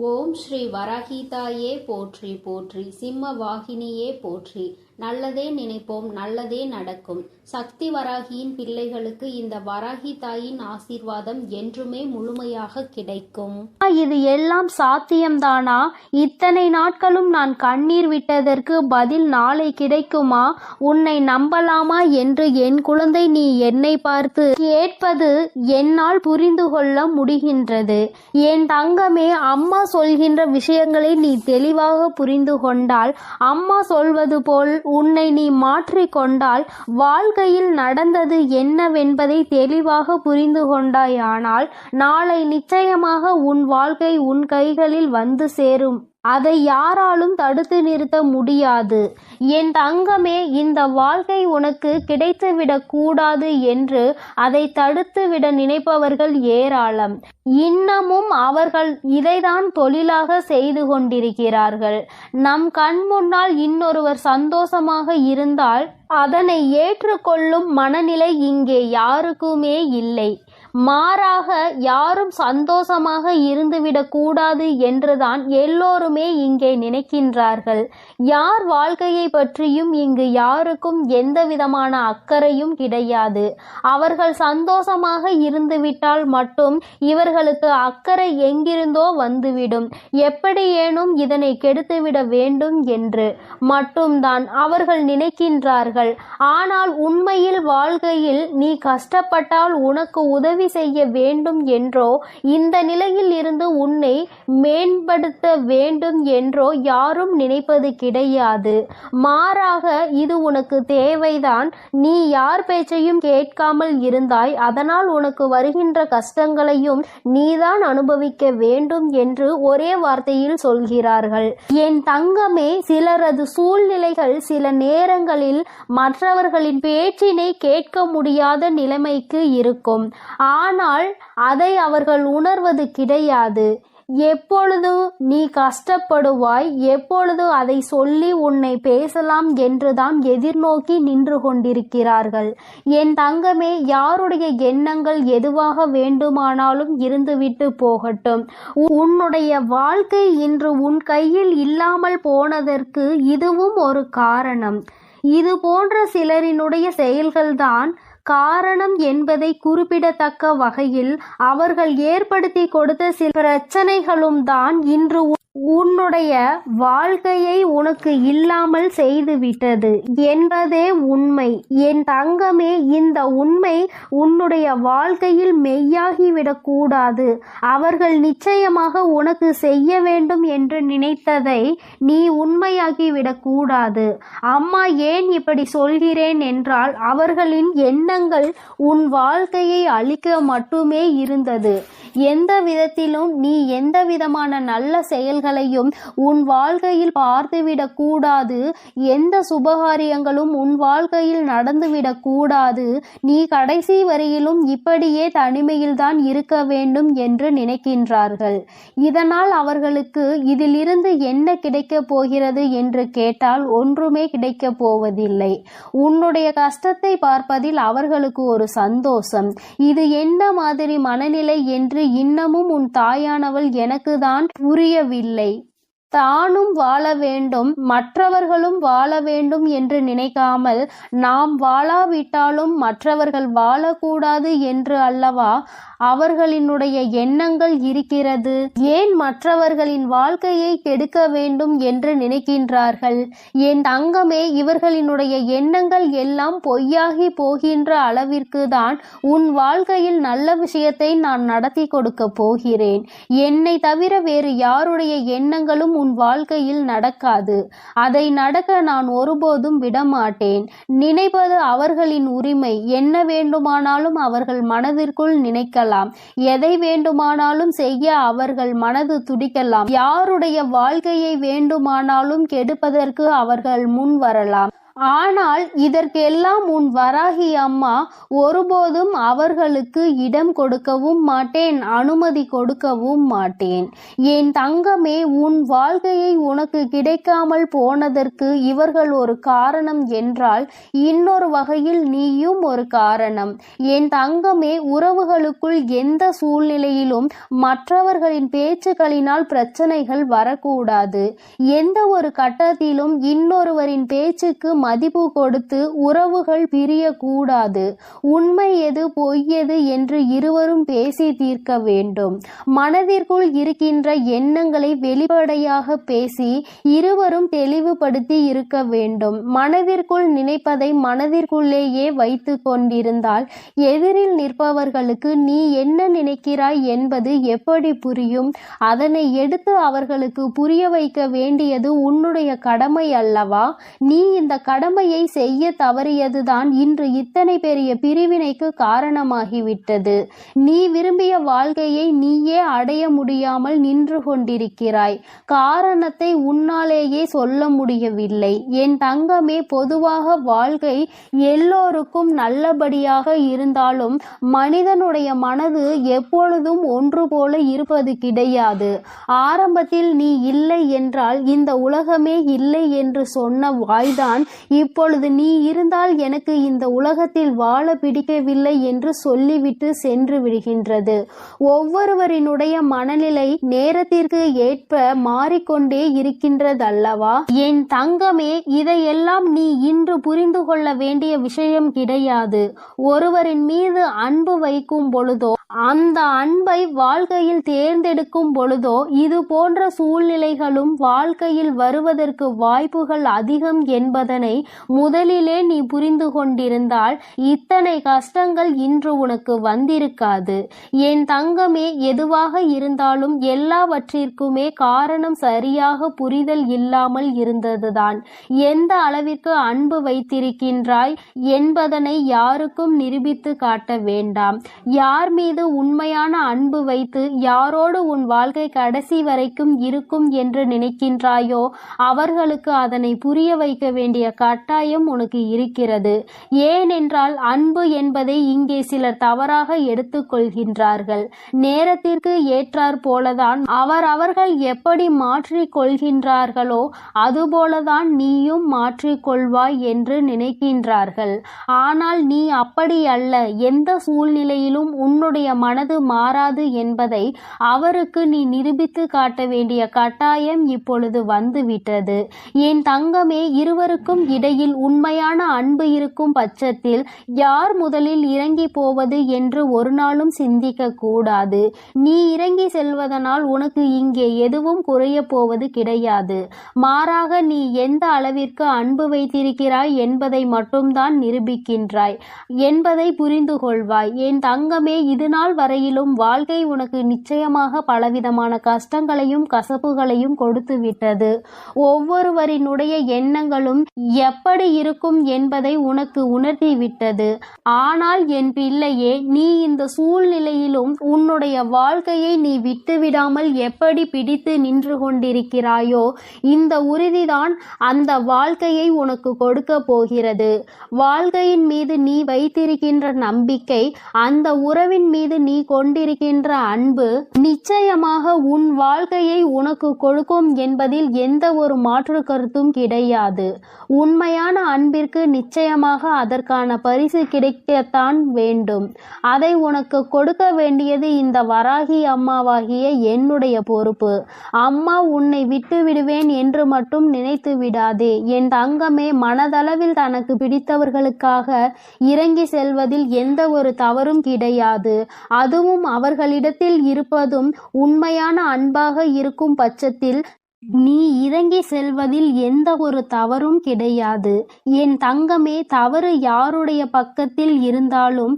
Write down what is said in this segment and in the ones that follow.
ஓம் ஸ்ரீ வராகிதாயே போற்றி போற்றி, சிம்ம வாகினியே போற்றி. நல்லதே நினைப்போம், நல்லதே நடக்கும். சக்தி வராகியின் பிள்ளைகளுக்கு இந்த வராகி தாயின் ஆசீர்வாதம் என்றுமே முழுமையாக கிடைக்கும். இது எல்லாம் சாத்தியம்தானா? இத்தனை நாட்களும் நான் கண்ணீர் விட்டதற்கு பதில் நாளை கிடைக்குமா? உன்னை நம்பலாமா என்று என் குழந்தை நீ என்னை பார்த்து கேட்பது என்னால் புரிந்து கொள்ள முடிகின்றது. என் தங்கமே, அம்மா சொல்கின்ற விஷயங்களை நீ தெளிவாக புரிந்து கொண்டால், அம்மா சொல்வது போல் உன்னை நீ மாற்றிக்கொண்டால், வாழ்க்கையில் நடந்தது என்னவென்பதை தெளிவாக புரிந்து கொண்டாயானால், நாளை நிச்சயமாக உன் வாழ்க்கை உன் கைகளில் வந்து சேரும். அதை யாராலும் தடுத்து நிறுத்த முடியாது. என் தங்கமே, இந்த வாழ்க்கை உனக்கு கிடைத்துவிடக் கூடாது என்று அதை தடுத்துவிட நினைப்பவர்கள் ஏராளம். இன்னமும் அவர்கள் இதைதான் தொழிலாக செய்து கொண்டிருக்கிறார்கள். நம் கண் முன்னால் இன்னொருவர் சந்தோஷமாக இருந்தால் அதனை ஏற்றுக்கொள்ளும் மனநிலை இங்கே யாருக்குமே இல்லை. மாறாக யாரும் சந்தோஷமாக இருந்துவிடக் கூடாது என்றுதான் எல்லோருமே இங்கே நினைக்கின்றார்கள். யார் வாழ்க்கையை பற்றியும் இங்கு யாருக்கும் எந்த விதமான அக்கறையும் கிடையாது. அவர்கள் சந்தோஷமாக இருந்துவிட்டால் மட்டும் இவர்களுக்கு அக்கறை எங்கிருந்தோ வந்துவிடும். எப்படியேனும் இதனை கெடுத்துவிட வேண்டும் என்று மட்டும்தான் அவர்கள் நினைக்கின்றார்கள். ஆனால் உண்மையில் வாழ்க்கையில் நீ கஷ்டப்பட்டால் உனக்கு உதவி செய்ய வேண்டும் என்றோ, இந்த நிலையில் இருந்து உன்னை மேம்படுத்த வேண்டும் என்றோ யாரும் நினைப்பது கிடையாது. மாறாக இது உனக்கு தேவைதான். நீ யார் பேச்சையும் கேட்காமல் இருந்தாய், அதனால் உனக்கு வருகின்ற கஷ்டங்களையும் நீதான் அனுபவிக்க வேண்டும் என்று ஒரே வார்த்தையில் சொல்கிறார்கள். என் தங்கமே, சிலரது சூழ்நிலைகள் சில நேரங்களில் மற்றவர்களின் பேச்சினை கேட்க முடியாத நிலைமைக்கு இருக்கும். ஆனால் அதை அவர்கள் உணர்வது கிடையாது. எப்பொழுது நீ கஷ்டப்படுவாய், எப்பொழுது அதை சொல்லி உன்னை பேசலாம் என்றுதான் எதிர்நோக்கி நின்று கொண்டிருக்கிறார்கள். என் தங்கமே, யாருடைய எண்ணங்கள் எதுவாக வேண்டுமானாலும் இருந்துவிட்டு போகட்டும். உன்னுடைய வாழ்க்கை இன்று உன் கையில் இல்லாமல் போனதற்கு இதுவும் ஒரு காரணம். இது போன்ற சிலரினுடைய செயல்கள்தான் காரணம் என்பதை குறிப்பிடத்தக்க வகையில் அவர்கள் ஏற்படுத்தி கொடுத்த சில பிரச்சனைகளும் தான் இன்று உன்னுடைய வாழ்க்கையை உனக்கு இல்லாமல் செய்துவிட்டது என்பதே உண்மை. என் தங்கமே, இந்த உண்மை உன்னுடைய வாழ்க்கையில் மெய்யாகிவிடக் கூடாது. அவர்கள் நிச்சயமாக உனக்கு செய்ய வேண்டும் என்று நினைத்ததை நீ உண்மையாகிவிடக் கூடாது. அம்மா ஏன் இப்படி சொல்கிறேன் என்றால், அவர்களின் எண்ணங்கள் உன் வாழ்க்கையை அழிக்க மட்டுமே இருந்தது. எந்த விதத்திலும் நீ எந்த விதமான நல்ல செயல்களையும் உன் வாழ்க்கையில் பார்த்துவிடக் கூடாது. எந்த சுபகாரியங்களும் உன் வாழ்க்கையில் நடந்துவிடக் கூடாது. நீ கடைசி வரையிலும் இப்படியே தனிமையில்தான் இருக்க வேண்டும் என்று நினைக்கின்றார்கள். இதனால் அவர்களுக்கு இதிலிருந்து என்ன கிடைக்கப் போகிறது என்று கேட்டால் ஒன்றுமே கிடைக்கப் போவதில்லை. உன்னுடைய கஷ்டத்தை பார்ப்பதில் அவர்களுக்கு ஒரு சந்தோஷம். இது என்ன மாதிரி மனநிலை என்று இன்னமும் உன் தாயானவள் எனக்கு தான் புரியவில்லை. தானும் வாழ வேண்டும், மற்றவர்களும் வாழ வேண்டும் என்று நினைக்காமல், நாம் வாழாவிட்டாலும் மற்றவர்கள் வாழக்கூடாது என்று அல்லவா அவர்களினுடைய எண்ணங்கள் இருக்கிறது. ஏன் மற்றவர்களின் வாழ்க்கையை கெடுக்க வேண்டும் என்று நினைக்கின்றார்கள்? என் தங்கமே, இவர்களினுடைய எண்ணங்கள் எல்லாம் பொய்யாகி போகின்ற அளவிற்கு தான் உன் வாழ்க்கையில் நல்ல விஷயத்தை நான் நடத்தி கொடுக்க போகிறேன். என்னை தவிர வேறு யாருடைய எண்ணங்களும் உன் வாழ்க்கையில் நடக்காது. அதை நடக்க நான் ஒருபோதும் விடமாட்டேன். நினைப்பது அவர்களின் உரிமை. என்ன வேண்டுமானாலும் அவர்கள் மனதிற்குள் நினைக்கலாம். எதை வேண்டுமானாலும் செய்ய அவர்கள் மனது துடிக்கலாம். யாருடைய வாழ்க்கையை வேண்டுமானாலும் கெடுப்பதற்கு அவர்கள் முன் வரலாம். ஆனால் இதற்கெல்லாம் உன் வராகி அம்மா ஒருபோதும் அவர்களுக்கு இடம் கொடுக்கவும் மாட்டேன், அனுமதி கொடுக்கவும் மாட்டேன். என் தங்கமே, உன் வாழ்க்கையை உனக்கு கிடைக்காமல் போனதற்கு இவர்கள் ஒரு காரணம் என்றால் இன்னொரு வகையில் நீயும் ஒரு காரணம். என் தங்கமே, உறவுகளுக்குள் எந்த சூழ்நிலையிலும் மற்றவர்களின் பேச்சுக்களினால் பிரச்சனைகள் வரக்கூடாது. எந்த ஒரு கட்டத்திலும் இன்னொருவரின் பேச்சுக்கு மதிப்பு கொடுத்து உறவுகள் பிரியக்கூடாது. உண்மை எது பொய் எது என்று இருவரும் பேசி தீர்க்க வேண்டும். மனதிற்குள் இருக்கின்ற எண்ணங்களை வெளிப்படையாக பேசி இருவரும் தெளிவுபடுத்தி இருக்க வேண்டும். மனதிற்குள் நினைப்பதை மனதிற்குள்ளேயே வைத்து கொண்டிருந்தால் எதிரில் நிற்பவர்களுக்கு நீ என்ன நினைக்கிறாய் என்பது எப்படி புரியும்? அதனை எடுத்து அவர்களுக்கு புரிய வைக்க வேண்டியது உன்னுடைய கடமை அல்லவா? நீ இந்த கடமையை செய்ய தவறியதுதான் இன்று இத்தனை பெரிய பிரிவினைக்கு காரணமாகிவிட்டது. நீ விரும்பிய வாழ்க்கையை நீயே அடைய முடியாமல் நின்று கொண்டிருக்கிறாய். காரணத்தை உன்னாலேயே சொல்ல முடியவில்லை. என் தங்கமே, பொதுவாக வாழ்க்கை எல்லோருக்கும் நல்லபடியாக இருந்தாலும் மனிதனுடைய மனது எப்பொழுதும் ஒன்று போல இருப்பது கிடையாது. ஆரம்பத்தில் நீ இல்லை என்றால் இந்த உலகமே இல்லை என்று சொன்ன வாய்தான் இப்பொழுது நீ இருந்தால் எனக்கு இந்த உலகத்தில் வாழ பிடிக்கவில்லை என்று சொல்லிவிட்டு சென்று விடுகின்றது. ஒவ்வொருவரினுடைய மனநிலை நேரத்திற்கு ஏற்ப மாறிக்கொண்டே இருக்கின்றதல்லவா? என் தங்கமே, இதையெல்லாம் நீ இன்று புரிந்து கொள்ள வேண்டிய விஷயம் கிடையாது. ஒருவரின் மீது அன்பு வைக்கும் பொழுதோ அந்த அன்பை வாழ்க்கையில் தேர்ந்தெடுக்கும் பொழுதோ இது போன்ற சூழ்நிலைகளும் வாழ்க்கையில் வருவதற்கு வாய்ப்புகள் அதிகம் என்பதனை முதலிலே நீ புரிந்து கொண்டிருந்தால் இத்தனை கஷ்டங்கள் இன்று உனக்கு வந்திருக்காது. என் தங்கமே, எதுவாக இருந்தாலும் எல்லாவற்றிற்குமே காரணம் சரியாக புரிதல் இல்லாமல் இருந்ததுதான். எந்த அளவிற்கு அன்பு வைத்திருக்கின்றாய் என்பதனை யாருக்கும் நிரூபித்து காட்ட வேண்டாம். யார் மீது உண்மையான அன்பு வைத்து யாரோடு உன் வாழ்க்கை கடைசி வரைக்கும் இருக்கும் என்று நினைக்கின்றாயோ அவர்களுக்கு அதனை புரிய வைக்க வேண்டிய கட்டாயம் உனக்கு இருக்கிறது. ஏனென்றால் அன்பு என்பதை இங்கே சிலர் தவறாக எடுத்துக்கொள்கின்றார்கள். நேரத்திற்கு ஏற்றாற் போலதான் அவர்கள் எப்படி மாற்றிக் கொள்கின்றார்களோ அதுபோலதான் நீயும் மாற்றிக்கொள்வாய் என்று நினைக்கின்றார்கள். ஆனால் நீ அப்படி அல்ல. எந்த சூழ்நிலையிலும் உன்னுடைய மனது மாறாது என்பதை அவருக்கு நீ நிரூபித்து காட்ட வேண்டிய கட்டாயம் இப்பொழுது வந்துவிட்டது. என் தங்கமே, இருவருக்கும் இடையில் உண்மையான அன்பு இருக்கும் பட்சத்தில் யார் முதலில் இறங்கி போவது என்று ஒரு நாளும் சிந்திக்க கூடாது. நீ இறங்கி செல்வதனால் உனக்கு இங்கே எதுவும் குறைய போவது கிடையாது. மாறாக நீ எந்த அளவிற்கு அன்பு வைத்திருக்கிறாய் என்பதை மட்டும்தான் நிரூபிக்கின்றாய் என்பதை புரிந்து கொள்வாய். என் தங்கமே, இதுநாள் வரையிலும் வாழ்க்கை உனக்கு நிச்சயமாக பலவிதமான கஷ்டங்களையும் கசப்புகளையும் கொடுத்து விட்டது. ஒவ்வொருவரினுடைய எண்ணங்களும் எப்படி இருக்கும் என்பதை உனக்கு உணர்த்தி விட்டது. ஆனால் என் பிள்ளையே, நீ இந்த சூழ்நிலையிலும் உன்னுடைய வாழ்க்கையை நீ விட்டுவிடாமல் எப்படி பிடித்து நின்று கொண்டிருக்கிறாயோ இந்த உறுதிதான் அந்த வாழ்க்கையை உனக்கு கொடுக்க போகிறது. வாழ்க்கையின் மீது நீ வைத்திருக்கின்ற நம்பிக்கை, அந்த உறவின் மீது நீ கொண்டிருக்கின்ற அன்பு நிச்சயமாக உன் வாழ்க்கையை உனக்கு கொடுக்கும் என்பதில் எந்த ஒரு மாற்று கருத்தும் கிடையாது. உண்மையான அன்பிற்கு நிச்சயமாக அதற்கான பரிசு கிடைக்கத்தான் வேண்டும். அதை உனக்கு கொடுக்க வேண்டியது இந்த வராகி அம்மாவாகிய என்னுடைய பொறுப்பு. அம்மா உன்னை விட்டு விடுவேன் என்று மட்டும் நினைத்து விடாதே. என் தங்கமே, மனதளவில் தனக்கு பிடித்தவர்களுக்காக இறங்கி செல்வதில் எந்த ஒரு தவறும் கிடையாது. அதுவும் அவர்களிடத்தில் இருப்பதும் உண்மையான அன்பாக இருக்கும் பட்சத்தில் நீ இறங்கி செல்வதில் எந்த ஒரு தவறும் கிடையாது. என் தங்கமே, தவறு யாருடைய பக்கத்தில் இருந்தாலும்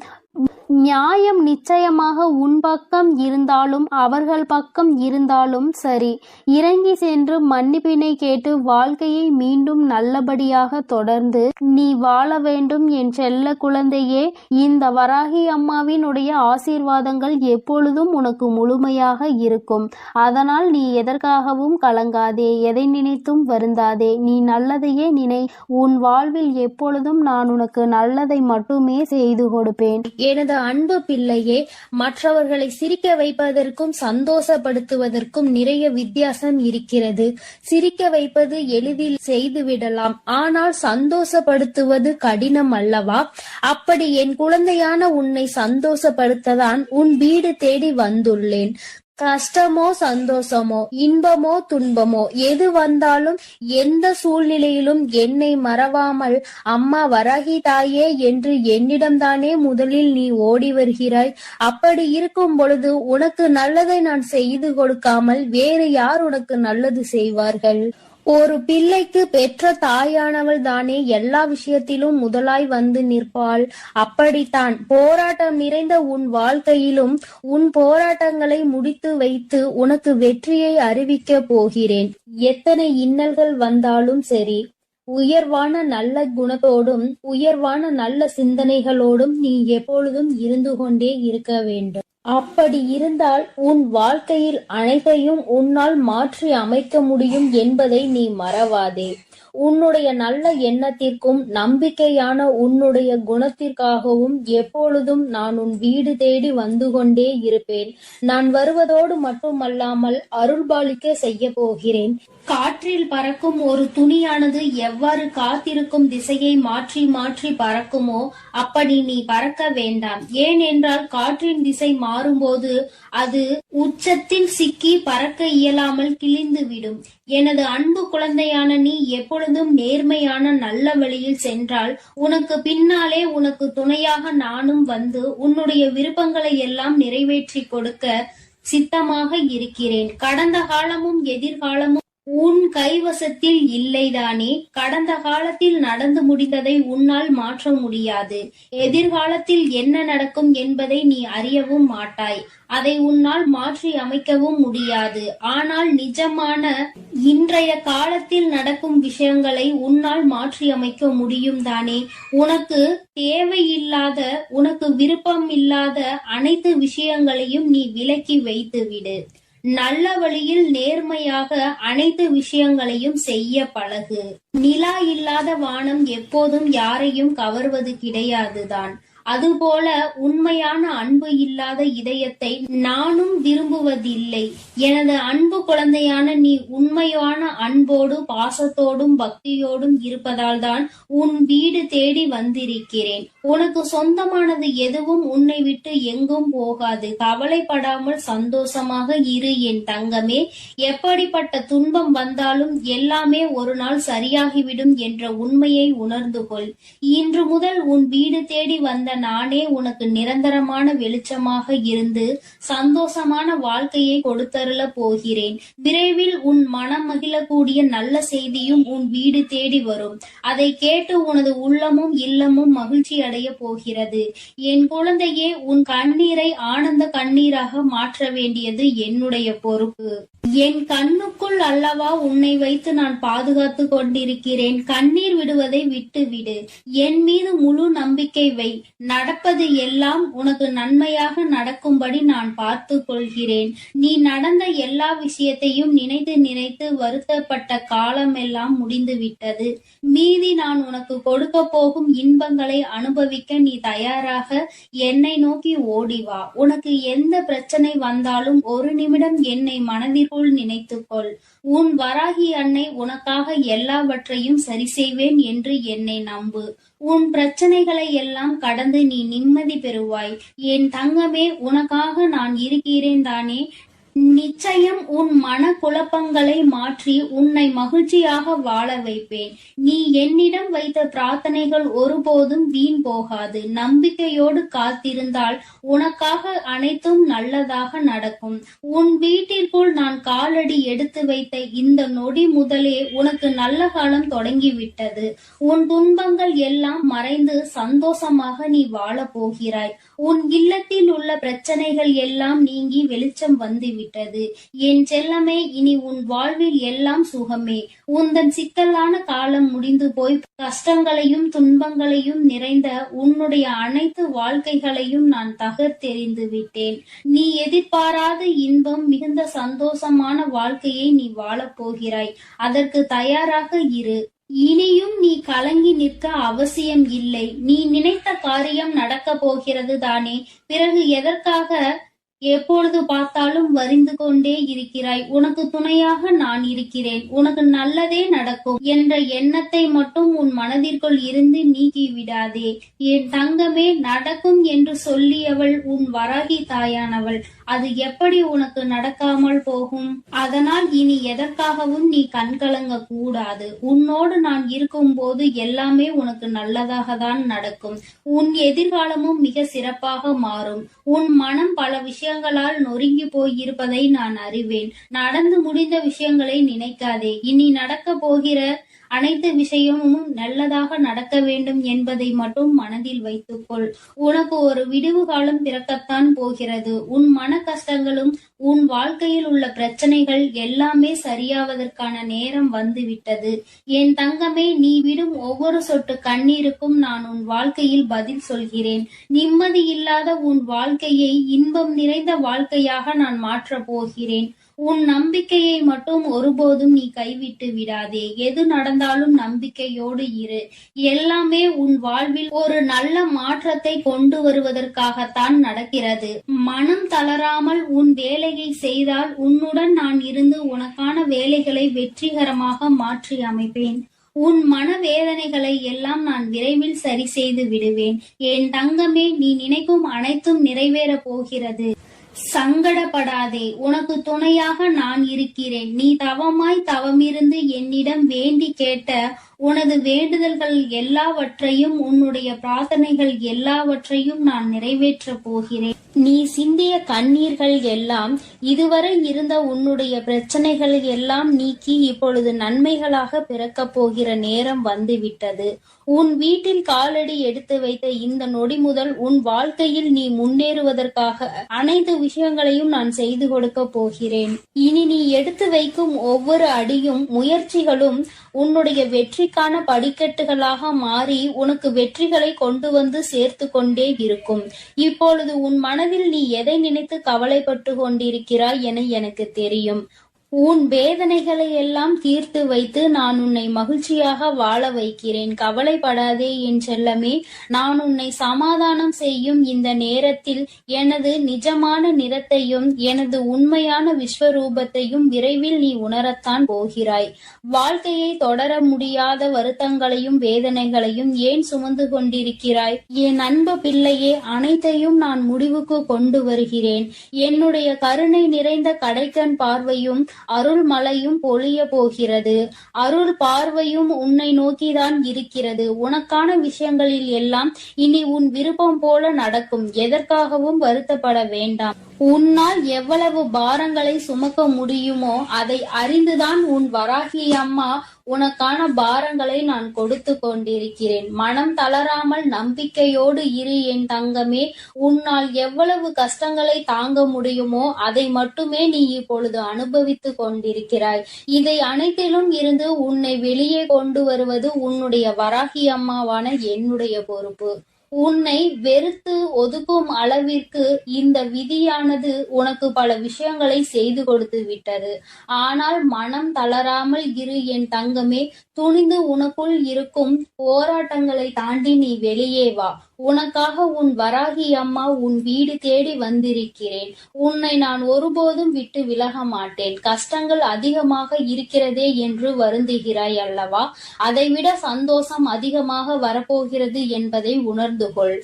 நியாயம் நிச்சயமாக உன் பக்கம் இருந்தாலும் அவர்கள் பக்கம் இருந்தாலும் சரி, இறங்கி சென்று மன்னிப்பினை கேட்டு வாழ்க்கையை மீண்டும் நல்லபடியாக தொடர்ந்து நீ வாழ வேண்டும் என் செல்ல குழந்தையே. இந்த வராகி அம்மாவினுடைய ஆசீர்வாதங்கள் எப்பொழுதும் உனக்கு முழுமையாக இருக்கும். அதனால் நீ எதற்காகவும் கலங்காதே, எதை நினைத்தும் வருந்தாதே. நீ நல்லதையே நினை. உன் வாழ்வில் எப்பொழுதும் நான் உனக்கு நல்லதை மட்டுமே செய்து கொடுப்பேன். எனது அன்பு பிள்ளையே, மற்றவர்களை சிரிக்க வைப்பதற்கும் சந்தோஷப்படுத்துவதற்கும் நிறைய வித்தியாசம் இருக்கிறது. சிரிக்க வைப்பது எளிதில் செய்துவிடலாம், ஆனால் சந்தோஷப்படுத்துவது கடினம் அல்லவா? அப்படி என் குழந்தையான உன்னை சந்தோஷப்படுத்ததான் உன் வீடு தேடி வந்துள்ளேன். கஷ்டமோ சந்தோஷமோ இன்பமோ துன்பமோ எது வந்தாலும் எந்த சூழ்நிலையிலும் என்னை மறவாமல் அம்மா வராகி தாயே என்று என்னிடம்தானே முதலில் நீ ஓடி வருகிறாய். அப்படி இருக்கும் பொழுது உனக்கு நல்லதை நான் செய்து கொடுக்காமல் வேறு யார் உனக்கு நல்லது செய்வார்கள்? ஒரு பிள்ளைக்கு பெற்ற தாயானவள் தானே எல்லா விஷயத்திலும் முதலாய் வந்து நிற்பாள். அப்படித்தான் போராட்டம் நிறைந்த உன் வாழ்க்கையிலும் உன் போராட்டங்களை முடித்து வைத்து உனக்கு வெற்றியை அறிவிக்க போகிறேன். எத்தனை இன்னல்கள் வந்தாலும் சரி, உயர்வான நல்ல குணத்தோடும் உயர்வான நல்ல சிந்தனைகளோடும் நீ எப்பொழுதும் இருந்து கொண்டே இருக்க வேண்டும். அப்படி இருந்தால் உன் வாழ்க்கையில் அனைத்தையும் உன்னால் மாற்றி அமைக்க முடியும் என்பதை நீ மறவாதே. உன்னுடைய நல்ல எண்ணத்திற்கும் நம்பிக்கையான உன்னுடைய குணத்திற்காகவும் எப்பொழுதும் நான் உன் வீடு தேடி வந்து கொண்டே இருப்பேன். நான் வருவதோடு மட்டுமல்லாமல் அருள்பாலிக்க செய்ய போகிறேன். காற்றில் பறக்கும் ஒரு துணியானது எவ்வாறு காத்திருக்கும் திசையை மாற்றி மாற்றி பறக்குமோ அப்படி நீ பறக்க வேண்டாம். ஏனென்றால் காற்றின் திசை மாறும்போது அது உச்சத்தில் சிக்கி பறக்க இயலாமல் கிழிந்து விடும். எனது அன்பு குழந்தையான நீ எப்பொழுதும் நேர்மையான நல்ல வழியில் சென்றால் உனக்கு பின்னாலே உனக்கு துணையாக நானும் வந்து உன்னுடைய விருப்பங்களை எல்லாம் நிறைவேற்றி கொடுக்க சித்தமாக இருக்கிறேன். கடந்த காலமும் எதிர்காலமும் உன் கைவசத்தில் இல்லைதானே? கடந்த காலத்தில் நடந்து முடிந்ததை உன்னால் மாற்ற முடியாது. எதிர்காலத்தில் என்ன நடக்கும் என்பதை நீ அறியவும் மாட்டாய். அதை உன்னால் மாற்றி அமைக்கவும் முடியாது. ஆனால் நிஜமான இன்றைய காலத்தில் நடக்கும் விஷயங்களை உன்னால் மாற்றி அமைக்க முடியும் தானே? உனக்கு தேவையில்லாத, உனக்கு விருப்பம் இல்லாத அனைத்து விஷயங்களையும் நீ விலக்கி வைத்து விடு. நல்ல வழியில் நேர்மையாக அனைத்து விஷயங்களையும் செய்ய பழகு. நிலா இல்லாத வானம் எப்போதும் யாரையும் கவர்வது கிடையாதுதான். அதுபோல உண்மையான அன்பு இல்லாத இதயத்தை நானும் விரும்புவதில்லை. எனது அன்பு குழந்தையான நீ உண்மையான அன்போடு பாசத்தோடும் பக்தியோடும் இருப்பதால் தான் உன் வீடு தேடி வந்திருக்கிறேன். உனக்கு சொந்தமானது எதுவும் உன்னை விட்டு எங்கும் போகாது. கவலைப்படாமல் சந்தோஷமாக இரு என் தங்கமே. எப்படிப்பட்ட துன்பம் வந்தாலும் எல்லாமே ஒரு நாள் சரியாகிவிடும் என்ற உண்மையை உணர்ந்து கொள். இன்று முதல் உன் வீடு தேடி வந்த நானே உனக்கு நிரந்தரமான வெளிச்சமாக இருந்து சந்தோஷமான வாழ்க்கையை கொடுத்தருள போகிறேன். விரைவில் உன் மனம் மகிழக்கூடிய நல்ல செய்தியும் உன் வீடு தேடி வரும். அதை கேட்டு உனது உள்ளமும் இல்லமும் மகிழ்ச்சி அடைய போகிறது. என் குழந்தையே, உன் கண்ணீரை ஆனந்த கண்ணீராக மாற்ற வேண்டியது என்னுடைய பொறுப்பு. என் கண்ணுக்குள் அல்லவா உன்னை வைத்து நான் பாதுகாத்து கொண்டிருக்கிறேன். கண்ணீர் விடுவதை விட்டுவிடு. என் மீது முழு நம்பிக்கை வை. நடப்பது எல்லாம் உனக்கு நன்மையாக நடக்கும்படி நான் பார்த்து கொள்கிறேன். நீ நடந்த எல்லா விஷயத்தையும் நினைத்து நினைத்து வருத்தப்பட்ட காலம் எல்லாம் முடிந்து விட்டது. மீதி நான் உனக்கு கொடுக்க போகும் இன்பங்களை அனுபவிக்க நீ தயாராக என்னை நோக்கி ஓடிவா. உனக்கு எந்த பிரச்சனை வந்தாலும் ஒரு நிமிடம் என்னை மனதிற்குள் நினைத்துக்கொள். உன் வராகி அன்னை உனக்காக எல்லாவற்றையும் சரி செய்வேன் என்று என்னை நம்பு. உன் பிரச்சனைகளை எல்லாம் கடந்து நீ நிம்மதி பெறுவாய். என் தங்கமே, உனக்காக நான் இருக்கிறேன் தானே. நிச்சயம் உன் மன குழப்பங்களை மாற்றி உன்னை மகிழ்ச்சியாக வாழ வைப்பேன். நீ என்னிடம் வைத்த பிரார்த்தனைகள் ஒருபோதும் வீண் போகாது. நம்பிக்கையோடு காத்திருந்தால் உனக்காக அனைத்தும் நல்லதாக நடக்கும். உன் வீட்டிற்குள் நான் காலடி எடுத்து வைத்த இந்த நொடி முதலே உனக்கு நல்ல காலம் தொடங்கிவிட்டது. உன் துன்பங்கள் எல்லாம் மறைந்து சந்தோஷமாக நீ வாழ போகிறாய். உன் இல்லத்தில் உள்ள பிரச்சனைகள் எல்லாம் நீங்கி வெளிச்சம் வந்துவிட்டது. என் செல்லமே, இனி உன் வாழ்வில் எல்லாம் சுகமே. உந்தன் சிக்கலான காலம் முடிந்து போய் கஷ்டங்களையும் துன்பங்களையும் நிறைந்த உன்னுடைய அனைத்து வாழ்க்கைகளையும் நான் தகர்த்தெறிந்து விட்டேன். நீ எதிர்பாராத இன்பம் மிகுந்த சந்தோஷமான வாழ்க்கையை நீ வாழப் போகிறாய். அதற்கு தயாராக இரு. இனியும் நீ கலங்கி நிற்க அவசியம் இல்லை. நீ நினைத்த காரியம் நடக்க போகிறது தானே. பிறகு எதற்காக எப்பொழுது பார்த்தாலும் வரிந்து கொண்டே இருக்கிறாய்? உனக்கு துணையாக நான் இருக்கிறேன். உனக்கு நல்லதே நடக்கும் என்ற எண்ணத்தை மட்டும் உன் மனதிற்குள் இருந்து நீக்கி விடாதே. என் தங்கமே, நடக்கும் என்று சொல்லியவள் உன் வராகி தாயானவள். அது எப்படி உனக்கு நடக்காமல் போகும்? அதனால் இனி எதற்காகவும் நீ கண்கலங்க கூடாது. உன்னோடு நான் இருக்கும் போது எல்லாமே உனக்கு நல்லதாக தான் நடக்கும். உன் எதிர்காலமும் மிக சிறப்பாக மாறும். உன் மனம் பல விஷயங்களால் நொறுங்கி போயிருப்பதை நான் அறிவேன். நடந்து முடிந்த விஷயங்களை நினைக்காதே. இனி நடக்க போகிற அனைத்து விஷயமும் நல்லதாக நடக்க வேண்டும் என்பதை மட்டும் மனதில் வைத்துக்கொள். உனக்கு ஒரு விடுவு காலம் பிறக்கத்தான் போகிறது. உன் மன கஷ்டங்களும் உன் வாழ்க்கையில் உள்ள பிரச்சனைகள் எல்லாமே சரியாவதற்கான நேரம் வந்துவிட்டது. என் தங்கமே, நீ விடும் ஒவ்வொரு சொட்டு கண்ணீருக்கும் நான் உன் வாழ்க்கையில் பதில் சொல்கிறேன். நிம்மதி இல்லாத உன் வாழ்க்கையை இன்பம் நிறைந்த வாழ்க்கையாக நான் மாற்றப் போகிறேன். உன் நம்பிக்கையை மட்டும் ஒருபோதும் நீ கைவிட்டு விடாதே. எது நடந்தாலும் நம்பிக்கையோடு இரு. எல்லாமே உன் வாழ்வில் ஒரு நல்ல மாற்றத்தை கொண்டு வருவதற்காகத்தான் நடக்கிறது. மனம் தளராமல் உன் வேலையை செய்தால் உன்னுடன் நான் இருந்து உனக்கான வேலைகளை வெற்றிகரமாக மாற்றி அமைப்பேன். உன் மனவேதனைகளை எல்லாம் நான் விரைவில் சரி செய்து விடுவேன். என் தங்கமே, நீ நினைக்கும் அனைத்தும் நிறைவேற போகிறது. சங்கடப்படாதே. உனக்கு துணையாக நான் இருக்கிறேன். நீ தவமாய் தவமிருந்து என்னிடம் வேண்டி கேட்ட உனது வேண்டுதல்கள் எல்லாவற்றையும், உன்னுடைய பிரார்த்தனைகள் எல்லாவற்றையும் நான் நிறைவேற்றப் போகிறேன். நீ சிந்திய கண்ணீர்கள் எல்லாம், இதுவரை இருந்த உன்னுடைய பிரச்சனைகள் எல்லாம் நீக்கி இப்பொழுது நன்மைகளாக பிறக்கப் போகிற நேரம் வந்துவிட்டது. உன் வீட்டில் காலடி எடுத்து வைத்த இந்த நொடி முதல் உன் வாழ்க்கையில் நீ முன்னேறுவதற்காக அனைத்து விஷயங்களையும் நான் செய்து கொடுக்க போகிறேன். இனி நீ எடுத்து வைக்கும் ஒவ்வொரு அடியும் முயற்சிகளும் உன்னுடைய வெற்றிக்கான படிக்கட்டுகளாக மாறி உனக்கு வெற்றிகளை கொண்டு வந்து சேர்த்து கொண்டே இருக்கும். இப்பொழுது உன் மனதில் நீ எதை நினைத்து கவலைப்பட்டு கொண்டிருக்கிறாய் என எனக்கு தெரியும். உன் வேதனைகளை எல்லாம் தீர்த்து வைத்து நான் உன்னை மகிழ்ச்சியாக வாழ வைக்கிறேன். கவலைப்படாதே என் செல்லமே. நான் உன்னை சமாதானம் செய்யும் இந்த நேரத்தில் எனது நிஜமான நிறத்தையும் எனது உண்மையான விஸ்வரூபத்தையும் விரைவில் நீ உணரத்தான் போகிறாய். வாழ்க்கையை தொடர முடியாத வருத்தங்களையும் வேதனைகளையும் ஏன் சுமந்து கொண்டிருக்கிறாய்? என் அன்பு பிள்ளையே, அனைத்தையும் நான் முடிவுக்கு கொண்டு வருகிறேன். என்னுடைய கருணை நிறைந்த கடைக்கண் பார்வையும் அருள் மழையும் பொழிய போகிறது. அருள் பார்வையும் உன்னை நோக்கிதான் இருக்கிறது. உனக்கான விஷயங்களில் எல்லாம் இனி உன் விருப்பம் போல நடக்கும். எதற்காகவும் வருத்தப்பட வேண்டாம். உன்னால் எவ்வளவு பாரங்களை சுமக்க முடியுமோ அதை அறிந்துதான் உன் வராகி அம்மா உனக்கான பாரங்களை நான் கொடுத்து கொண்டிருக்கிறேன். மனம் தளராமல் நம்பிக்கையோடு இரு என் தங்கமே. உன்னால் எவ்வளவு கஷ்டங்களை தாங்க முடியுமோ அதை மட்டுமே நீ இப்பொழுது அனுபவித்து கொண்டிருக்கிறாய். இதை அனைத்திலும் இருந்து உன்னை வெளியே கொண்டு வருவது உன்னுடைய வராகி அம்மாவான என்னுடைய பொறுப்பு. உன்னை வெறுத்து ஒதுக்கும் அளவிற்கு இந்த விதியானது உனக்கு பல விஷயங்களை செய்து கொடுத்து விட்டது. ஆனால் மனம் தளராமல் இரு என் தங்கமே. துணிந்து உனக்குள் இருக்கும் போராட்டங்களை தாண்டி நீ வெளியே வா. உனக்காக உன் வராகி அம்மா உன் வீடு தேடி வந்திருக்கிறேன். உன்னை நான் ஒருபோதும் விட்டு விலக மாட்டேன். கஷ்டங்கள் அதிகமாக இருக்கிறதே என்று வருந்துகிறாய் அல்லவா? அதைவிட சந்தோஷம் அதிகமாக வரப்போகிறது என்பதை உணர்ந்து கொள்.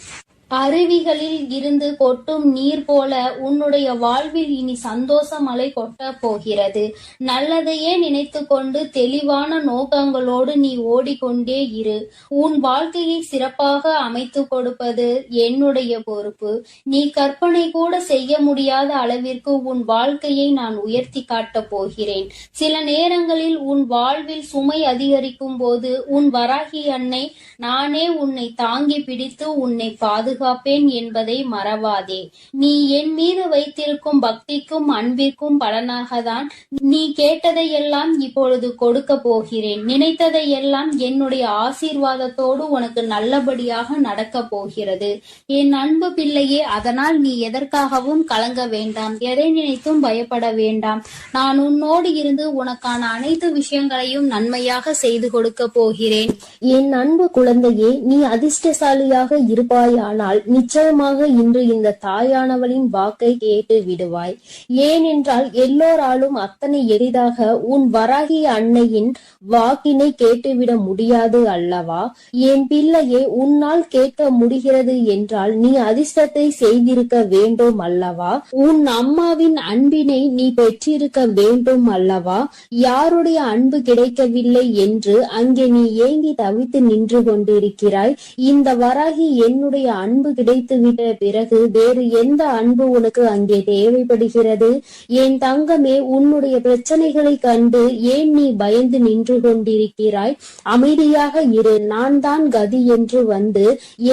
அருவிகளில் இருந்து கொட்டும் நீர் போல உன்னுடைய வாழ்வில் இனி சந்தோஷ மழை கொட்டப் போகிறது. நல்லதையே நினைத்து கொண்டு தெளிவான நோக்கங்களோடு நீ ஓடிக்கொண்டே இரு. உன் வாழ்க்கையை சிறப்பாக அமைத்து கொடுப்பது என்னுடைய பொறுப்பு. நீ கற்பனை கூட செய்ய முடியாத அளவிற்கு உன் வாழ்க்கையை நான் உயர்த்தி காட்டப் போகிறேன். சில நேரங்களில் உன் வாழ்வில் சுமை அதிகரிக்கும் போது உன் வராகி அன்னை நானே உன்னை தாங்கி பிடித்து உன்னை பாதுகாப்பேன் என்பதை மறவாதே. நீ என் மீது வைத்திருக்கும் பக்திக்கும் அன்பிற்கும் பலனாகத்தான் நீ கேட்டதையெல்லாம் இப்பொழுது கொடுக்க போகிறேன். நினைத்ததையெல்லாம் என்னுடைய ஆசீர்வாதத்தோடு உனக்கு நல்லபடியாக நடக்க போகிறது. என் அன்பு பிள்ளையே, அதனால் நீ எதற்காகவும் கலங்க வேண்டாம், எதை நினைத்தும் பயப்பட வேண்டாம். நான் உன்னோடு இருந்து உனக்கான அனைத்து விஷயங்களையும் நன்மையாக செய்து கொடுக்க போகிறேன். என் அன்பு குழந்தையே, நீ அதிர்ஷ்டசாலியாக இருப்பாயானால் நிச்சயமாக இன்று இந்த தாயானவளின் வாக்கை கேட்டு விடுவாய். ஏனென்றால் எல்லோராலும் அத்தனை எளிதாக உன் வராகி அன்னையின் வாக்கினை கேட்டுவிட முடியாது அல்லவா? என் பிள்ளையே, உன்னால் கேட்க முடிகிறது என்றால் நீ அதிர்ஷ்டத்தை செய்திருக்க வேண்டும் அல்லவா? உன் அம்மாவின் அன்பினை நீ பெற்றிருக்க வேண்டும் அல்லவா? யாருடைய அன்பு கிடைக்கவில்லை என்று அங்கே நீ ஏங்கி தவித்து நின்று கொண்டிருக்கிறாய். இந்த வராகி என்னுடைய அன்பு கிடைத்துவிட்ட பிறகு வேறு எந்த அன்பு உனக்கு அங்கே தேவைப்படுகிறது? என் தங்கமே, உன்னுடைய பிரச்சனைகளை கண்டு ஏன் நீ பயந்து நின்று கொண்டிருக்கிறாய்? அமைதியாக இரு. நான் தான் கதி என்று வந்து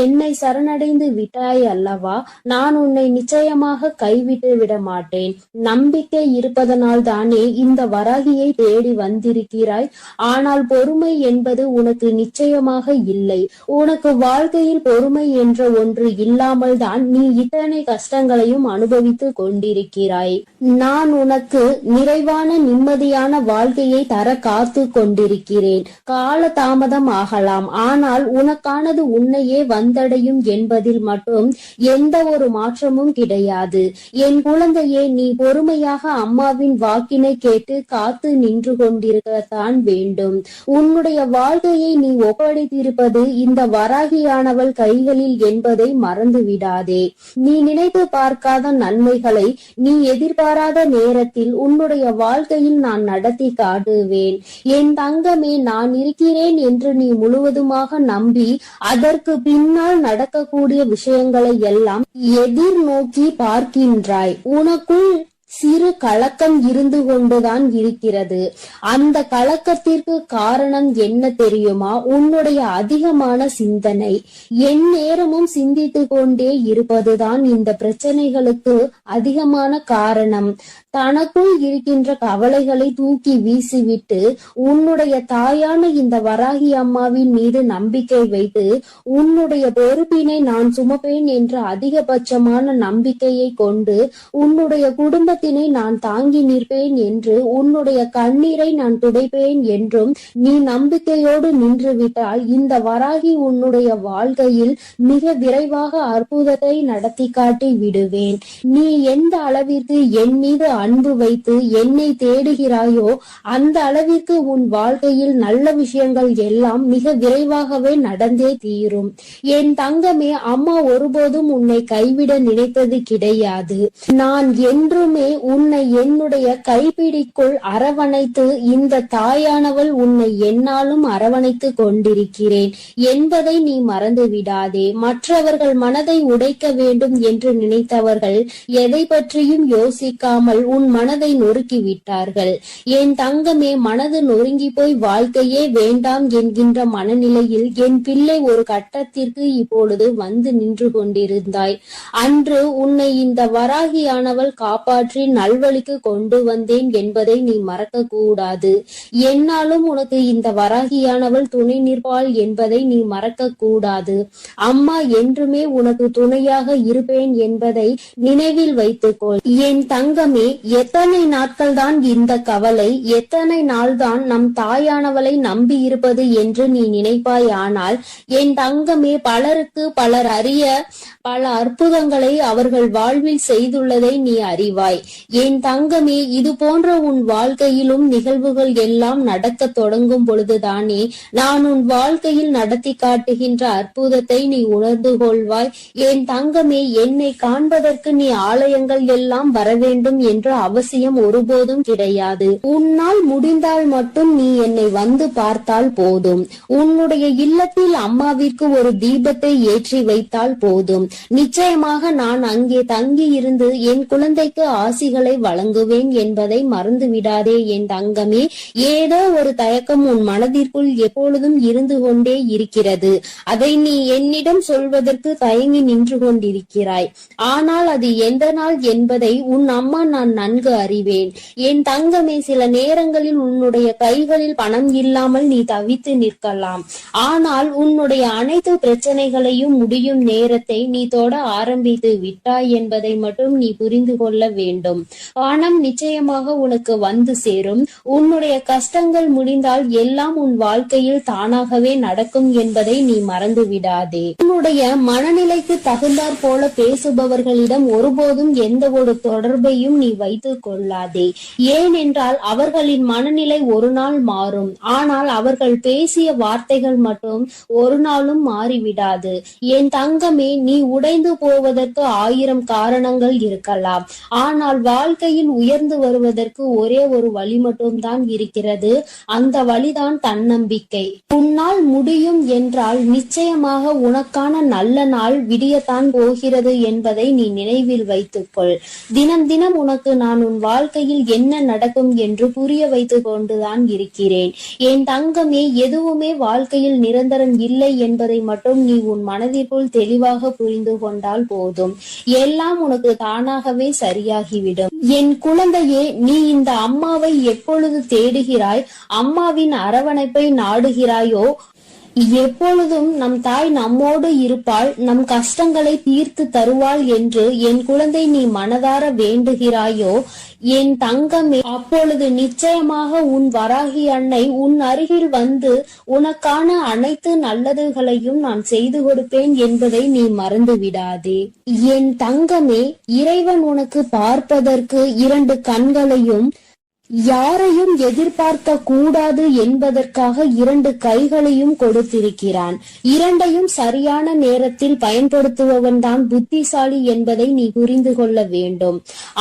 என்னை சரணடைந்து விட்டாய் அல்லவா? நான் உன்னை நிச்சயமாக கைவிட்டு விட மாட்டேன். நம்பிக்கை இருப்பதனால் தானே இந்த வராகியை தேடி வந்திருக்கிறாய். ஆனால் பொறுமை என்பது உனக்கு நிச்சயமாக இல்லை. உனக்கு வாழ்க்கையில் பொறுமை என்ற ஒன்று இல்லாமல் தான் நீ இத்தனை கஷ்டங்களையும் அனுபவித்து கொண்டிருக்கிறாய். நான் உனக்கு நிறைவான நிம்மதியான வாழ்க்கையை தர காத்து கொண்டிருக்கிறேன். கால தாமதம் ஆகலாம், ஆனால் உனக்கானது உன்னையே வந்தடையும் என்பதில் மட்டும் எந்த ஒரு மாற்றமும் கிடையாது. என் குழந்தையே, நீ பொறுமையாக அம்மாவின் வாக்கினை கேட்டு காத்து நின்று கொண்டிருக்கத்தான் வேண்டும். உன்னுடைய வாழ்க்கையை நீ ஒப்படைத்திருப்பது இந்த வராகியானவள் கைகளில் என்பதை மறந்து விடாதே. நீ நினைத்து பார்க்காத நன்மைகளை நீ எதிர்பாராத நேரத்தில் உன்னுடைய வாழ்க்கையில் நான் நடத்தி காட்டுவேன். என் தங்கமே, நான் இருக்கிறேன் என்று நீ முழுவதுமாக நம்பி அதற்கு பின்னால் நடக்கக்கூடிய விஷயங்களை எல்லாம் எதிர்நோக்கி பார்க்கின்றாய். உனக்குள் சிறு கலக்கம் இருந்து கொண்டுதான் இருக்கிறது. அந்த கலக்கத்திற்கு காரணம் என்ன தெரியுமா? உன்னுடைய அதிகமான சிந்தனை. என் நேரமும் சிந்தித்து கொண்டே இருப்பதுதான் இந்த பிரச்சனைகளுக்கு அதிகமான காரணம். தனக்குள் இருக்கின்ற கவலைகளை தூக்கி வீசிவிட்டு உன்னுடைய தாயான இந்த வராகி அம்மாவின் மீது நம்பிக்கை வைத்து உன்னுடைய பொறுப்பினை நான் சுமப்பேன் என்ற அதிகபட்சமான நம்பிக்கையை கொண்டு உன்னுடைய குடும்பத்தினை நான் தாங்கி நிற்பேன் என்று உன்னுடைய கண்ணீரை நான் துடைப்பேன் என்றும் நீ நம்பிக்கையோடு நின்றுவிட்டால் இந்த வராகி உன்னுடைய வாழ்க்கையில் மிக விரைவாக அற்புதத்தை நடத்தி காட்டி விடுவேன். நீ எந்த அளவிற்கு என் மீது அன்பு வைத்து என்னை தேடுகிறாயோ அந்த அளவிற்கு உன் வாழ்க்கையில் நல்ல விஷயங்கள் எல்லாம் மிக விரைவாகவே நடந்தே தீரும். என் தங்கமே, அம்மா ஒருபோதும் உன்னை கைவிட நினைத்தது கிடையாது. நான் என்றுமே உன்னை என்னுடைய கைப்பிடிக்குள் அரவணைத்து இந்த தாயானவள் உன்னை என்னாலும் அரவணைத்து கொண்டிருக்கிறேன் என்பதை நீ மறந்து விடாதே. மற்றவர்கள் மனதை உடைக்க வேண்டும் என்று நினைத்தவர்கள் எதை பற்றியும் யோசிக்காமல் உன் மனதை நொறுக்கி விட்டார்கள். என் தங்கமே, மனது நொறுங்கி போய் வாழ்க்கையே வேண்டாம் என்கின்ற மனநிலையில் என் பிள்ளை ஒரு கட்டத்திற்கு இப்பொழுது வந்து நின்று கொண்டிருந்தாய். அன்று உன்னை இந்த வராகியானவள் காப்பாற்றி நல்வழிக்கு கொண்டு வந்தேன் என்பதை நீ மறக்க கூடாது. என்னாலும் உனக்கு இந்த வராகியானவள் துணை நிற்பாள் என்பதை நீ மறக்க கூடாது. அம்மா என்றுமே உனக்கு துணையாக இருப்பேன் என்பதை நினைவில் வைத்துக்கொள். என் தங்கமே, எத்தனை நாட்கள் தான் இந்த கவலை, எத்தனை நாள்தான் நம் தாயானவளை நம்பி இருப்பது என்று நீ நினைப்பாயானால், என் தங்கமே, பலருக்கு பலர் அறிய பல அற்புதங்களை அவர்கள் வாழ்வில் செய்துள்ளதை நீ அறிவாய். என் தங்கமே, இது போன்ற உன் வாழ்க்கையிலும் நிகழ்வுகள் எல்லாம் நடக்க தொடங்கும் பொழுதுதானே நான் உன் வாழ்க்கையில் நடத்தி காட்டுகின்ற அற்புதத்தை நீ உணர்ந்து கொள்வாய். என் தங்கமே, என்னை காண்பதற்கு நீ ஆலயங்கள் எல்லாம் வர வேண்டும் என்ற அவசியம் ஒருபோதும் கிடையாது. உன்னால் முடிந்தால் மட்டும் நீ என்னை வந்து பார்த்தால் போதும். உன்னுடைய இல்லத்தில் அம்மாவிற்கு ஒரு தீபத்தை ஏற்றி வைத்தால் போதும். நிச்சயமாக நான் அங்கே தங்கி இருந்து என் குழந்தைக்கு ஆசிகளை வழங்குவேன் என்பதை மறந்து விடாதே என் தங்கமே. ஏதோ ஒரு தயக்கம் உன் மனதிற்குள் எப்பொழுதும் இருந்து கொண்டே இருக்கிறது. அதை நீ என்னிடம் சொல்வதற்கு தயங்கி நின்று கொண்டிருக்கிறாய். ஆனால் அது எந்த நாள் என்பதை உன் அம்மா நான் நன்கு அறிவேன். என் தங்கமே, சில நேரங்களில் உன்னுடைய கைகளில் பணம் இல்லாமல் நீ தவித்து நிற்கலாம். ஆனால் உன்னுடைய அனைத்து பிரச்சனைகளையும் முடியும் நேரத்தை நீ தொட ஆரம்பித்து விட்டாய் என்பதை மட்டும் நீ புரிந்து கொள்ள வேண்டும். பணம் நிச்சயமாக உனக்கு வந்து சேரும். உன்னுடைய கஷ்டங்கள் முடிந்தால் எல்லாம் உன் வாழ்க்கையில் தானாகவே நடக்கும் என்பதை நீ மறந்து விடாதே. உன்னுடைய மனநிலைக்கு தகுந்தாற் போல பேசுபவர்களிடம் ஒருபோதும் எந்த ஒரு தொடர்பையும் நீ வைத்துக் கொள்ளாதே. ஏனென்றால் அவர்களின் மனநிலை ஒரு நாள் மாறும். ஆனால் அவர்கள் பேசிய வார்த்தைகள் மட்டும் ஒரு நாளும் மாறிவிடாது. என் தங்கமே, நீ உடைந்து போவதற்கு 1000 காரணங்கள் இருக்கலாம். ஆனால் வாழ்க்கையில் உயர்ந்து வருவதற்கு ஒரே ஒரு வழி மட்டும்தான் இருக்கிறது. அந்த வழிதான் தன்னம்பிக்கை. உன்னால் முடியும் என்றால் நிச்சயமாக உனக்கான நல்ல நாள் விடியத்தான் போகிறது என்பதை நீ நினைவில் வைத்துக்கொள். தினம் தினம் உனக்கு நான் உன் வாழ்க்கையில் என்ன நடக்கும் என்று புரிய வைத்துக் கொண்டுதான் இருக்கிறேன். என் தங்கமே, எதுவுமே வாழ்க்கையில் நிரந்தரம் இல்லை என்பதை மட்டும் நீ உன் மனதிற்குள் தெளிவாக புரிந்து கொண்டால் போதும். எல்லாம் உனக்கு தானாகவே சரியாகிவிடும். என் குழந்தையே, நீ இந்த அம்மாவை எப்பொழுது தேடுகிறாய், அம்மாவின் அரவணைப்பை நாடுகிறாயோ, எப்பொழுதும் நம் தாய் நம்மோடு இருப்பாள், நம் கஷ்டங்களை தீர்த்து தருவாள் என்று என் குழந்தை நீ மனதார வேண்டுகிறாயோ என் தங்கமே, அப்பொழுது நிச்சயமாக உன் வராகி அன்னை உன் அருகில் வந்து உனக்கான அனைத்து நல்லதுகளையும் நான் செய்து கொடுப்பேன் என்பதை நீ மறந்து விடாதே. என் தங்கமே, இறைவன் உனக்கு பார்ப்பதற்கு 2 கண்களையும் யாரையும் எதிர்பார்க்க கூடாது என்பதற்காக 2 கைகளையும் கொடுத்திருக்கிறான். 2ஐயும் சரியான நேரத்தில் பயன்படுத்துபவன் தான் புத்திசாலி என்பதை நீ புரிந்து கொள்ள வேண்டும்.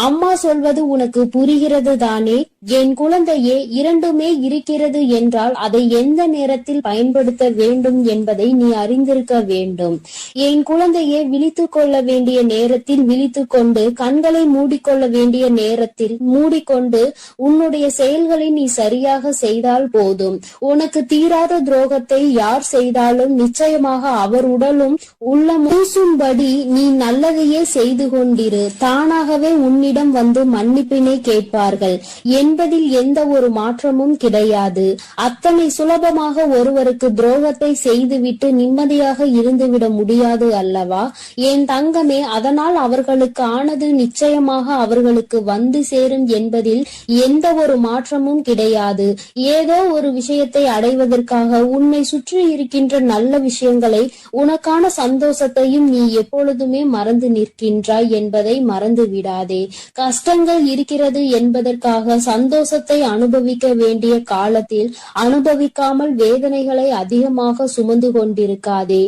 அம்மா சொல்வது உனக்கு புரிகிறது தானே? என் குழந்தையே, 2மே இருக்கிறது என்றால் அதை எந்த நேரத்தில் பயன்படுத்த வேண்டும் என்பதை நீ அறிந்திருக்க வேண்டும். என் குழந்தையே, விழித்துக் கொள்ள வேண்டிய நேரத்தில் விழித்துக் கொண்டு, கண்களை மூடிக்கொள்ள வேண்டிய நேரத்தில் மூடிக்கொண்டு உன்னுடைய செயல்களை நீ சரியாக செய்தால் போதும். உனக்கு தீராத துரோகத்தை யார் செய்தாலும் நிச்சயமாக அவர் உடலும் உள்ளம் பூசும்படி நீ நல்லதையே செய்து கொண்டிரு. தானாகவே உன்னிடம் வந்து மன்னிப்பினை கேட்பார்கள் என்பதில் எந்த ஒரு மாற்றமும் கிடையாது. அத்தனை சுலபமாக ஒருவருக்கு துரோகத்தை செய்துவிட்டு நிம்மதியாக இருந்துவிட முடியாது அல்லவா என் தங்கமே? அதனால் அவர்களுக்கு ஆனது நிச்சயமாக அவர்களுக்கு வந்து சேரும் என்பதில் எந்த ஒரு மாற்றமும் கிடையாது. ஏதோ ஒரு விஷயத்தை அடைவதற்காக உன்னை சுற்றி இருக்கின்ற நல்ல விஷயங்களை, உனக்கான சந்தோஷத்தையும் நீ எப்பொழுதுமே மறந்து நிற்கின்றாய் என்பதை மறந்து விடாதே. கஷ்டங்கள் இருக்கிறது என்பதற்காக சந்தோஷத்தை அனுபவிக்க வேண்டிய காலத்தில் அனுபவிக்காமல் வேதனைகளை அதிகமாக சுமந்து கொண்டிருக்காதே.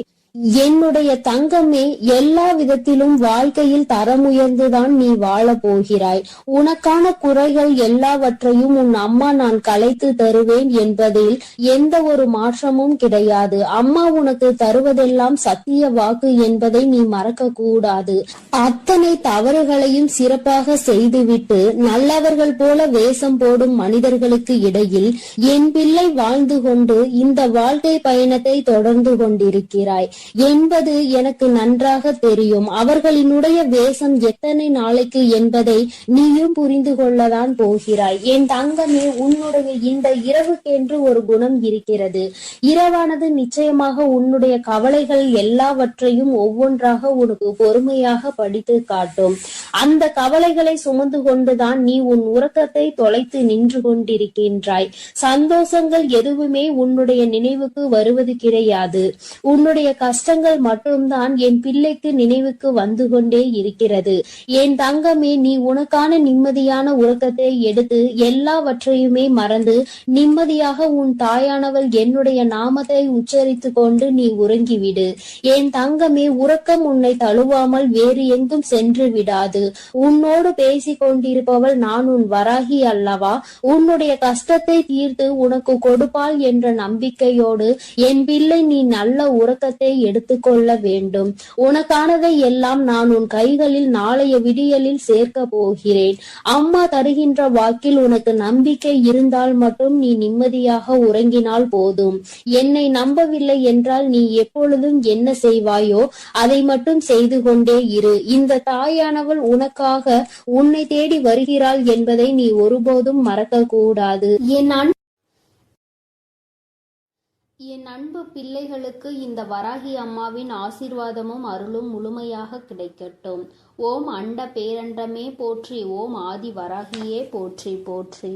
என்னுடைய தங்கமே, எல்லா விதத்திலும் வாழ்க்கையில் தரம் உயர்ந்துதான் நீ வாழ போகிறாய். உனக்கான குறைகள் எல்லாவற்றையும் உன் அம்மா நான் கலைத்து தருவேன் என்பதில் எந்த ஒரு மாற்றமும் கிடையாது. அம்மா உனக்கு தருவதெல்லாம் சத்திய வாக்கு என்பதை நீ மறக்க கூடாது. அத்தனை தவறுகளையும் சிறப்பாக செய்துவிட்டு நல்லவர்கள் போல வேஷம் போடும் மனிதர்களுக்கு இடையில் என் பிள்ளை வாழ்ந்து கொண்டு இந்த வாழ்க்கை பயணத்தை தொடர்ந்து கொண்டிருக்கிறாய். என்பது எனக்கு நன்றாக தெரியும். அவர்களினுடைய வேஷம் எத்தனை நாளைக்கு என்பதை நீயும் புரிந்து கொள்ளதான் போகிறாய். என் தங்கமே, உன்னுடைய இந்த இரவுக்கென்று ஒரு குணம் இருக்கிறது. இரவானது நிச்சயமாக உன்னுடைய கவலைகள் எல்லாவற்றையும் ஒவ்வொன்றாக உனக்கு பொறுமையாக படித்து காட்டும். அந்த கவலைகளை சுமந்து கொண்டுதான் நீ உன் உறக்கத்தை தொலைத்து நின்று கொண்டிருக்கின்றாய். சந்தோஷங்கள் எதுவுமே உன்னுடைய நினைவுக்கு வருவது கிடையாது. உன்னுடைய கஷ்டங்கள் மட்டும்தான் என் பிள்ளைக்கு நினைவுக்கு வந்து கொண்டே இருக்கிறது. என் தங்கமே, நீ உனக்கான நிம்மதியான உறக்கத்தை எடுத்து எல்லாவற்றையுமே மறந்து நிம்மதியாக உன் தாயானவள் என்னுடைய நாமத்தை உச்சரித்து கொண்டு நீ உறங்கிவிடு. என் தங்கமே, உறக்கம் உன்னை தழுவாமல் வேறு எங்கும் சென்று விடாது. உன்னோடு பேசிக் கொண்டிருப்பவள் நான் உன் வராகி அல்லவா? உன்னுடைய கஷ்டத்தை தீர்த்து உனக்கு கொடுப்பாள் என்ற நம்பிக்கையோடு என் பிள்ளை நீ நல்ல உறக்கத்தை எடுத்துக்கொள்ள வேண்டும். உனக்கானதை எல்லாம் நான் உன் கைகளில் நாளைய விடியலில் சேர்க்க போகிறேன். அம்மா தருகின்ற வாக்கில் உனக்கு நம்பிக்கை இருந்தால் மட்டும் நீ நிம்மதியாக உறங்கினால் போதும். என்னை நம்பவில்லை என்றால் நீ எப்பொழுதும் என்ன செய்வாயோ அதை மட்டும் செய்து கொண்டே இரு. இந்த தாயானவள் உனக்காக உன்னை தேடி வருகிறாள் என்பதை நீ ஒருபோதும் மறக்க கூடாது. என் அன்பு பிள்ளைகளுக்கு இந்த வராகி அம்மாவின் ஆசீர்வாதமும் அருளும் முழுமையாக கிடைக்கட்டும். ஓம் அண்ட பேரண்டமே போற்றி. ஓம் ஆதி வராகியே போற்றி போற்றி.